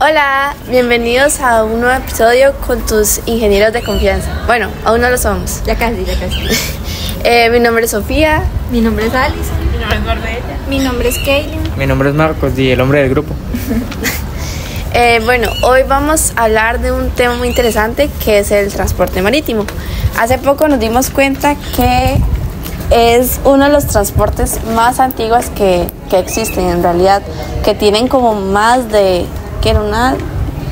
Hola, bienvenidos a un nuevo episodio con tus ingenieros de confianza. Bueno, aún no lo somos. Ya casi. Mi nombre es Sofía. Mi nombre es Alice. Mi nombre es Marbella. Mi nombre es Kaylin. Mi nombre es Marcos y el hombre del grupo. Bueno, hoy vamos a hablar de un tema muy interesante que es el transporte marítimo. Hace poco nos dimos cuenta que es uno de los transportes más antiguos que existen en realidad, que tienen como más de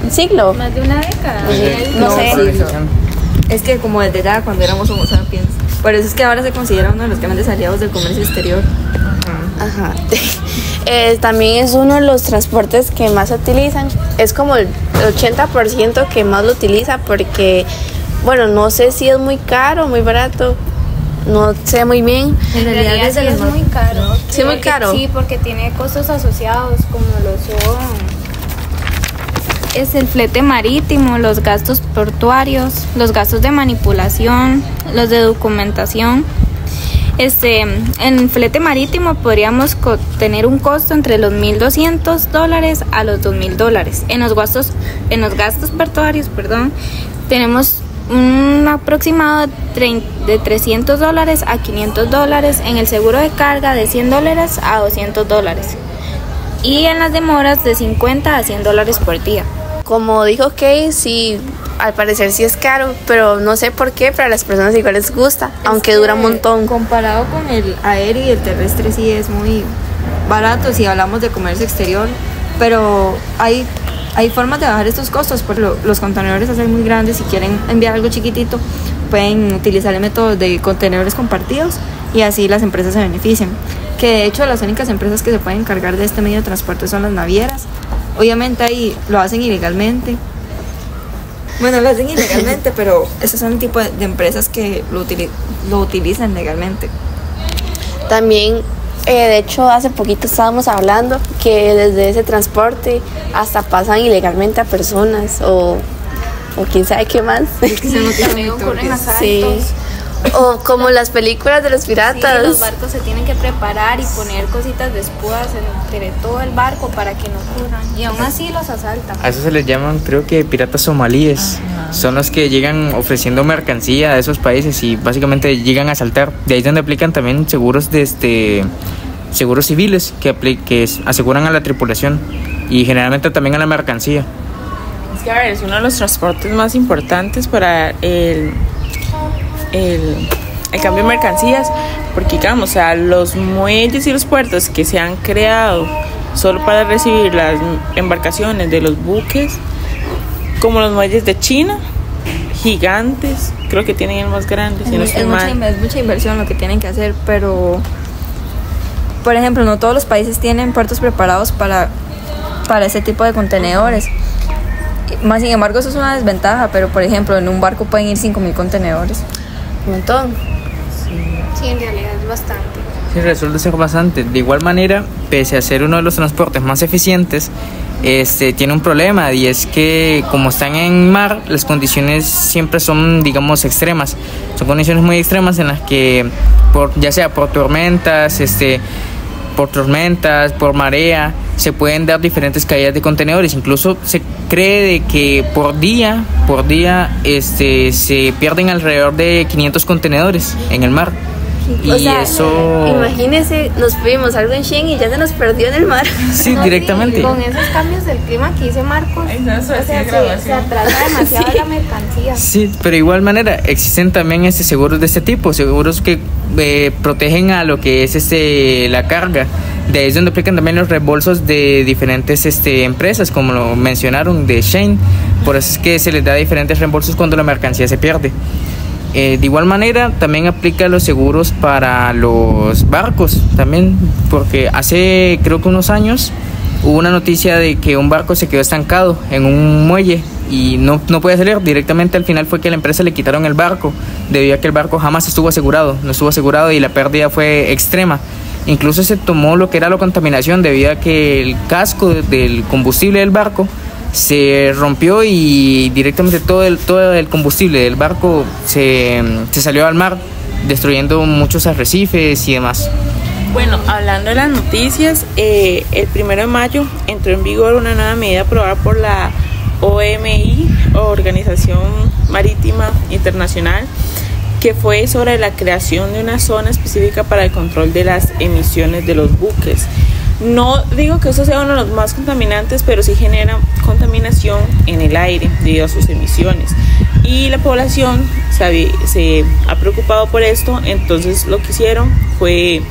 un siglo. Más de una década. No sé. Es que como desde ya cuando éramos Homo sapiens. Por eso es que ahora se considera uno de los grandes aliados del comercio exterior. Ajá. También es uno de los transportes que más se utilizan. Es como el 80% que más lo utiliza porque, bueno, no sé si es muy caro o muy barato. No sé muy bien. En realidad sí es muy caro. Sí, muy caro. Sí, porque tiene costos asociados como lo son. Es el flete marítimo, los gastos portuarios, los gastos de manipulación, los de documentación. En flete marítimo podríamos tener un costo entre los $1,200 a los $2,000. En los gastos portuarios, tenemos un aproximado de $300 a $500. En el seguro de carga de $100 a $200. Y en las demoras de $50 a $100 por día. Como dijo Kay, sí, al parecer sí es caro, pero no sé por qué, pero a las personas igual les gusta, aunque dura un montón. Comparado con el aéreo y el terrestre sí es muy barato si hablamos de comercio exterior, pero hay formas de bajar estos costos, porque los contenedores hacen muy grandes. Si quieren enviar algo chiquitito, pueden utilizar el método de contenedores compartidos y así las empresas se benefician. Que de hecho las únicas empresas que se pueden encargar de este medio de transporte son las navieras. Obviamente ahí lo hacen ilegalmente. Bueno, lo hacen ilegalmente, pero esos son el tipo de empresas que lo utilizan legalmente. También, de hecho, hace poquito estábamos hablando que desde ese transporte hasta pasan ilegalmente a personas o quién sabe qué más. También ocurren asaltos. Sí. O como las películas de los piratas. Sí, los barcos se tienen que preparar y poner cositas de escudas entre todo el barco para que no ocurran. Y aún así los asaltan. A eso se les llaman, creo que piratas somalíes. Son los que llegan ofreciendo mercancía a esos países y básicamente llegan a asaltar. De ahí es donde aplican también seguros seguros civiles que aseguran a la tripulación y generalmente también a la mercancía. Es que a ver, es uno de los transportes más importantes para el cambio de mercancías, porque digamos, o sea, los muelles y los puertos que se han creado solo para recibir las embarcaciones de los buques, como los muelles de China, gigantes, creo que tienen el más grande, si no estoy mal. Es mucha inversión lo que tienen que hacer, pero por ejemplo, no todos los países tienen puertos preparados para ese tipo de contenedores. Más sin embargo, eso es una desventaja, pero por ejemplo, en un barco pueden ir 5,000 contenedores. Un montón. Sí, en realidad es bastante. Sí, resulta ser bastante. De igual manera, pese a ser uno de los transportes más eficientes, tiene un problema, y es que como están en mar, las condiciones siempre son, digamos, extremas. Son condiciones muy extremas en las que, ya sea por tormentas, por marea, se pueden dar diferentes caídas de contenedores. Incluso se cree de que por día se pierden alrededor de 500 contenedores en el mar. O sea, imagínense, nos pedimos algo en Shein y ya se nos perdió en el mar. Sí, directamente. Sí, con esos cambios del clima que dice Marcos, se atrasa demasiado la mercancía. Sí, pero de igual manera existen también seguros de este tipo, seguros que protegen a lo que es la carga. De ahí es donde aplican también los reembolsos de diferentes empresas, como lo mencionaron, de Shein. Por eso es que se les da diferentes reembolsos cuando la mercancía se pierde. De igual manera también aplica los seguros para los barcos también, porque hace creo que unos años hubo una noticia de que un barco se quedó estancado en un muelle y no puede salir. Directamente al final fue que a la empresa le quitaron el barco, debido a que el barco jamás no estuvo asegurado y la pérdida fue extrema. Incluso se tomó lo que era la contaminación, debido a que el casco del combustible del barco se rompió y directamente todo el combustible del barco se salió al mar, destruyendo muchos arrecifes y demás. Bueno, hablando de las noticias, el 1 de mayo entró en vigor una nueva medida aprobada por la OMI, Organización Marítima Internacional, que fue sobre la creación de una zona específica para el control de las emisiones de los buques. No digo que eso sea uno de los más contaminantes, pero sí genera contaminación en el aire debido a sus emisiones. Y la población se ha preocupado por esto, entonces lo que hicieron fue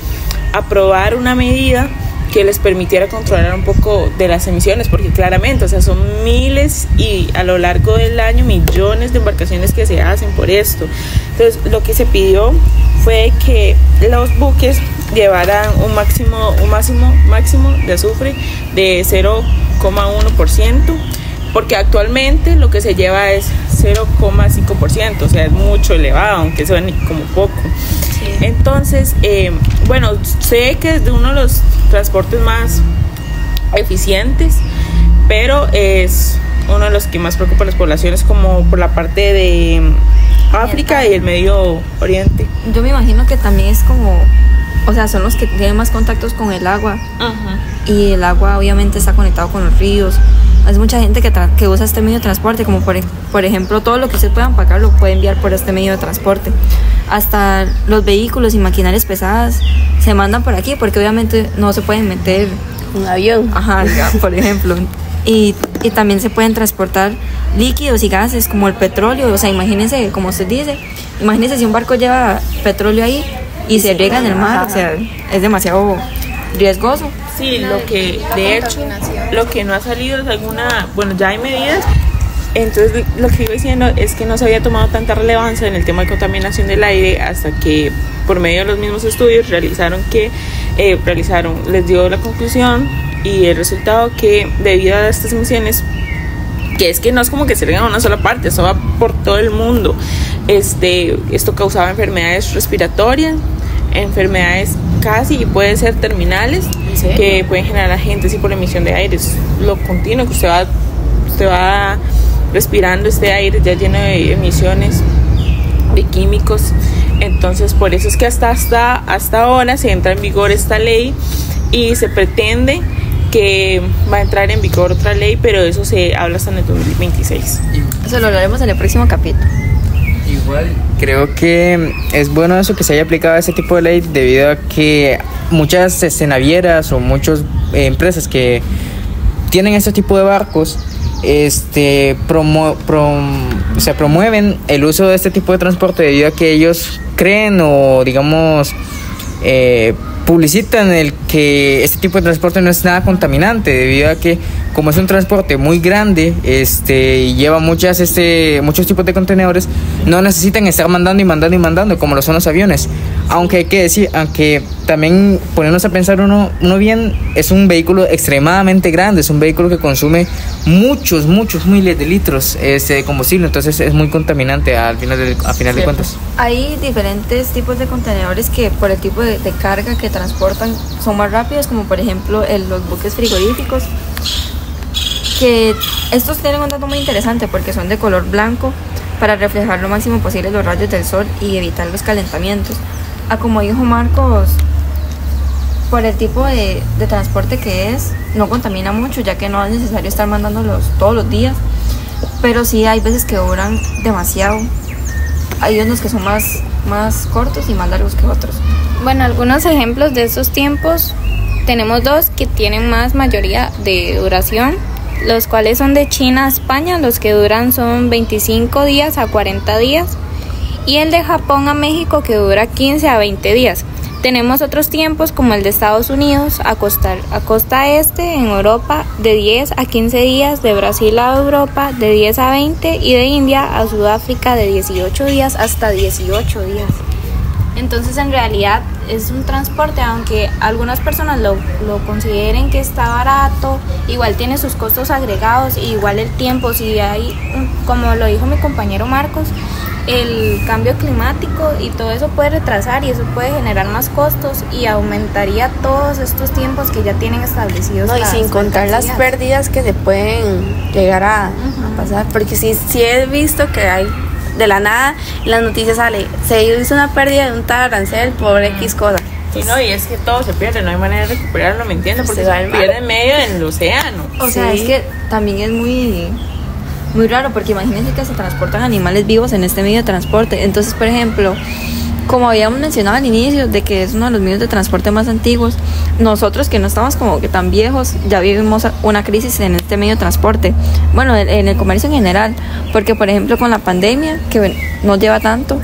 aprobar una medida que les permitiera controlar un poco de las emisiones, porque claramente, o sea, son miles y a lo largo del año millones de embarcaciones que se hacen por esto. Entonces, lo que se pidió fue que los buques llevaran un máximo de azufre de 0,1%, porque actualmente lo que se lleva es 0,5%, o sea, es mucho elevado, aunque suene como poco. Entonces, bueno, sé que es de uno de los transportes más eficientes, pero es uno de los que más preocupa a las poblaciones, como por la parte de África y el Medio Oriente. Yo me imagino que también es como, o sea, son los que tienen más contactos con el agua. Y el agua obviamente está conectado con los ríos. Hay mucha gente que usa este medio de transporte, como por ejemplo, todo lo que usted pueda empacar lo puede enviar por este medio de transporte. Hasta los vehículos y maquinarias pesadas se mandan por aquí, porque obviamente no se pueden meter un avión. Ajá, por ejemplo. Y también se pueden transportar líquidos y gases como el petróleo. O sea, imagínense, como usted dice, imagínense si un barco lleva petróleo ahí y se riega en el mar. O sea, es demasiado riesgoso. Sí, lo que de hecho, lo que no ha salido es bueno, ya hay medidas. Entonces, lo que iba diciendo es que no se había tomado tanta relevancia en el tema de contaminación del aire hasta que por medio de los mismos estudios les dio la conclusión y el resultado que debido a estas emisiones, que es que no es como que se riega a una sola parte, eso va por todo el mundo, esto causaba enfermedades respiratorias, enfermedades casi pueden ser terminales, que pueden generar agentes y por emisión de aire. Es lo continuo que usted va respirando este aire ya lleno de emisiones de químicos. Entonces por eso es que hasta ahora se entra en vigor esta ley y se pretende que va a entrar en vigor otra ley, pero eso se habla hasta en el 2026. Eso lo hablaremos en el próximo capítulo. Igual creo que es bueno eso que se haya aplicado ese tipo de ley, debido a que muchas navieras o muchas empresas que tienen este tipo de barcos promueven el uso de este tipo de transporte debido a que ellos creen o digamos publicitan el que este tipo de transporte no es nada contaminante, debido a que como es un transporte muy grande y lleva muchos tipos de contenedores, no necesitan estar mandando como lo son los aviones. Aunque hay que decir, aunque también ponernos a pensar uno bien, es un vehículo extremadamente grande, es un vehículo que consume muchos miles de litros de combustible, entonces es muy contaminante a final de cuentas. Hay diferentes tipos de contenedores que por el tipo de carga que transportan son más rápidos, como por ejemplo los buques frigoríficos, que estos tienen un dato muy interesante porque son de color blanco para reflejar lo máximo posible los rayos del sol y evitar los calentamientos. Como dijo Marcos, por el tipo de transporte que es, no contamina mucho, ya que no es necesario estar mandándolos todos los días, pero sí hay veces que duran demasiado. Hay unos que son más cortos y más largos que otros. Bueno, algunos ejemplos de esos tiempos, tenemos dos que tienen más mayoría de duración, los cuales son de China a España, los que duran son 25 días a 40 días, y el de Japón a México, que dura 15 a 20 días. Tenemos otros tiempos como el de Estados Unidos a costa este en Europa de 10 a 15 días, de Brasil a Europa de 10 a 20 y de India a Sudáfrica de 18 días hasta 18 días. Entonces en realidad es un transporte, aunque algunas personas lo consideren que está barato, igual tiene sus costos agregados y igual el tiempo, si hay, como lo dijo mi compañero Marcos, el cambio climático y todo eso puede retrasar y eso puede generar más costos y aumentaría todos estos tiempos que ya tienen establecidos. No, y sin contar las pérdidas que se pueden llegar a pasar, porque sí he visto que hay de la nada en las noticias se hizo una pérdida de un tal arancel por X cosa, Y no, y es que todo se pierde, no hay manera de recuperarlo, ¿me entiendes? Porque Se va se al mar. pierde en medio del océano. O sea, es que también es muy raro, porque imagínense que se transportan animales vivos en este medio de transporte. Entonces, por ejemplo, como habíamos mencionado al inicio, de que es uno de los medios de transporte más antiguos, nosotros que no estamos como que tan viejos, ya vivimos una crisis en este medio de transporte. Bueno, en el comercio en general, porque por ejemplo con la pandemia, que no lleva tanto,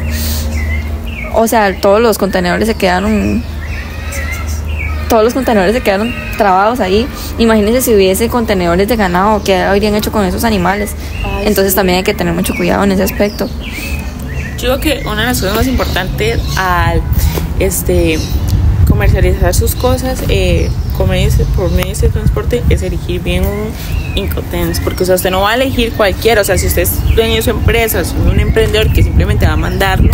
o sea, todos los contenedores se quedaron trabados ahí. Imagínense si hubiese contenedores de ganado, ¿qué habrían hecho con esos animales? Entonces también hay que tener mucho cuidado en ese aspecto. Yo creo que una de las cosas más importantes al comercializar sus cosas por medio de este transporte es elegir bien un Incoterms, porque o sea, usted no va a elegir cualquiera. O sea, si usted es dueño de su empresa, es un emprendedor que simplemente va a mandarlo,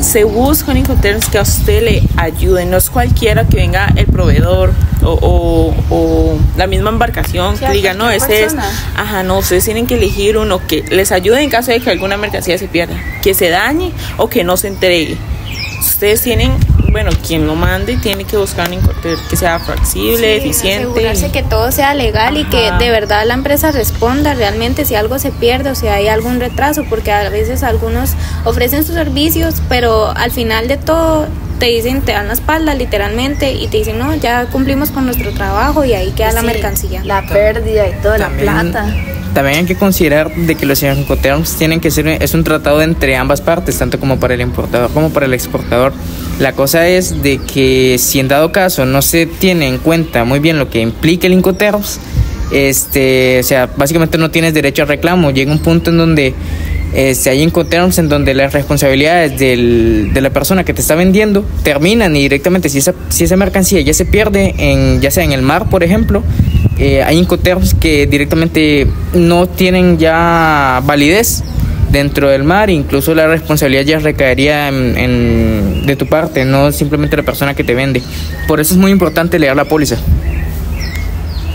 se busca un Incoterms que a usted le ayude. No es cualquiera que venga el proveedor o la misma embarcación, sí, que diga, no, ese es, no, ustedes tienen que elegir uno que les ayude en caso de que alguna mercancía se pierda, que se dañe o que no se entregue. Ustedes tienen, quien lo mande tiene que buscar un Incoterms que sea flexible, eficiente. Asegurarse que todo sea legal y que de verdad la empresa responda realmente si algo se pierde o si hay algún retraso, porque a veces algunos ofrecen sus servicios, pero al final de todo te dan la espalda literalmente y te dicen, no, ya cumplimos con nuestro trabajo y ahí queda la mercancía. La pérdida y toda la plata. También hay que considerar de que los Incoterms tienen que ser, es un tratado entre ambas partes, tanto como para el importador como para el exportador. La cosa es de que si en dado caso no se tiene en cuenta muy bien lo que implica el Incoterms, o sea, básicamente no tienes derecho al reclamo. Llega un punto en donde hay Incoterms en donde las responsabilidades de la persona que te está vendiendo terminan y directamente si esa mercancía ya se pierde ya sea en el mar, por ejemplo, hay Incoterms que directamente no tienen ya validez dentro del mar, incluso la responsabilidad ya recaería de tu parte, no simplemente la persona que te vende. Por eso es muy importante leer la póliza.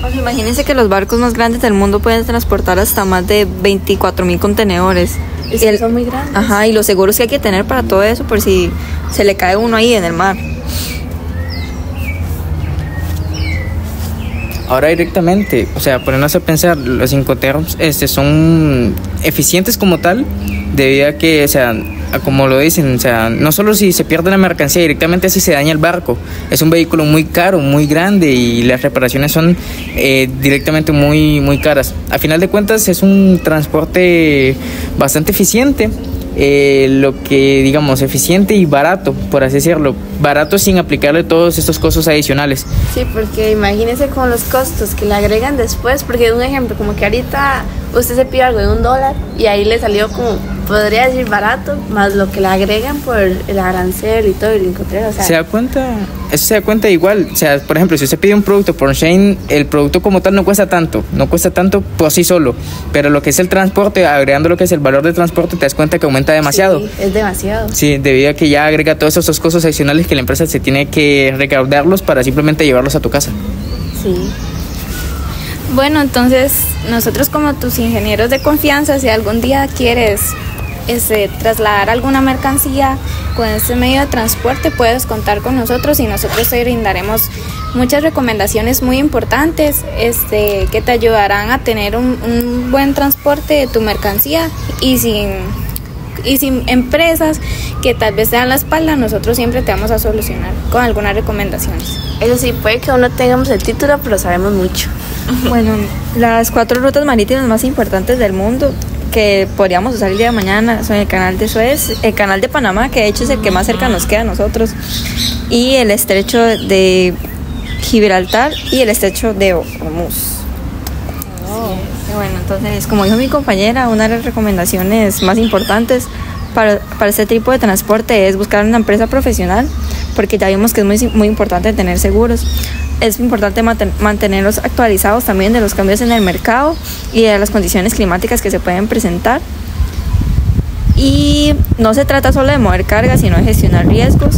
O sea, imagínense que los barcos más grandes del mundo pueden transportar hasta más de 24,000 contenedores. Son muy grandes. Ajá, y los seguros que hay que tener para todo eso por si se le cae uno ahí en el mar. Ahora directamente, o sea, ponernos a pensar, los Incoterms son eficientes como tal, debido a que, o sea, como lo dicen, o sea, no solo si se pierde la mercancía, directamente si se daña el barco. Es un vehículo muy caro, muy grande y las reparaciones son directamente muy, muy caras. A final de cuentas es un transporte bastante eficiente. Lo que digamos eficiente y barato, por así decirlo, barato sin aplicarle todos estos costos adicionales. Sí, porque imagínese con los costos que le agregan después, porque un ejemplo, como que ahorita usted se pide algo de $1 y ahí le salió como, podría decir barato, más lo que le agregan por el arancel y todo el Incoterms, o sea, eso se da cuenta igual. O sea, por ejemplo, si usted pide un producto por Shein, el producto como tal no cuesta tanto por sí solo, pero lo que es el transporte, agregando lo que es el valor de transporte, te das cuenta que aumenta demasiado. Sí, es demasiado. Sí, debido a que ya agrega todos esos costos adicionales que la empresa se tiene que recaudarlos para simplemente llevarlos a tu casa. Sí. Bueno, entonces nosotros como tus ingenieros de confianza, si algún día quieres trasladar alguna mercancía con este medio de transporte, puedes contar con nosotros y nosotros te brindaremos muchas recomendaciones muy importantes que te ayudarán a tener un buen transporte de tu mercancía y sin empresas que tal vez te dan la espalda, nosotros siempre te vamos a solucionar con algunas recomendaciones. Eso sí, puede que aún no tengamos el título, pero sabemos mucho. Bueno, las 4 rutas marítimas más importantes del mundo que podríamos usar el día de mañana son el canal de Suez, el canal de Panamá, que de hecho es el que más cerca nos queda a nosotros, y el estrecho de Gibraltar y el estrecho de Hormuz. Bueno, entonces, como dijo mi compañera, una de las recomendaciones más importantes para este tipo de transporte es buscar una empresa profesional, porque ya vimos que es muy importante tener seguros. Es importante mantenerlos actualizados también de los cambios en el mercado y de las condiciones climáticas que se pueden presentar. Y no se trata solo de mover cargas, sino de gestionar riesgos,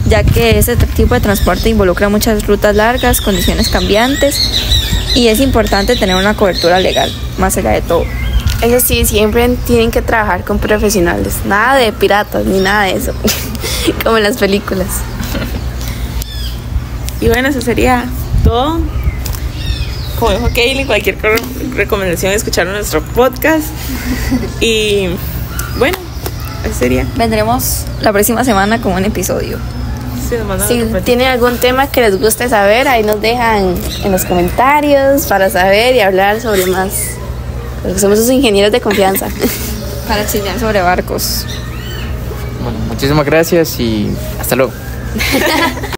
ya que ese tipo de transporte involucra muchas rutas largas, condiciones cambiantes, y es importante tener una cobertura legal, más allá de todo. Eso sí, siempre tienen que trabajar con profesionales, nada de piratas ni nada de eso, como en las películas. Y bueno, eso sería todo. Como dijo Kaylin, cualquier recomendación es escuchar nuestro podcast. Y bueno, eso sería. Vendremos la próxima semana con un episodio. Si tienen algún tema que les guste saber, ahí nos dejan en los comentarios para saber y hablar sobre más. Porque somos sus ingenieros de confianza. Para chismear sobre barcos. Bueno, muchísimas gracias y hasta luego.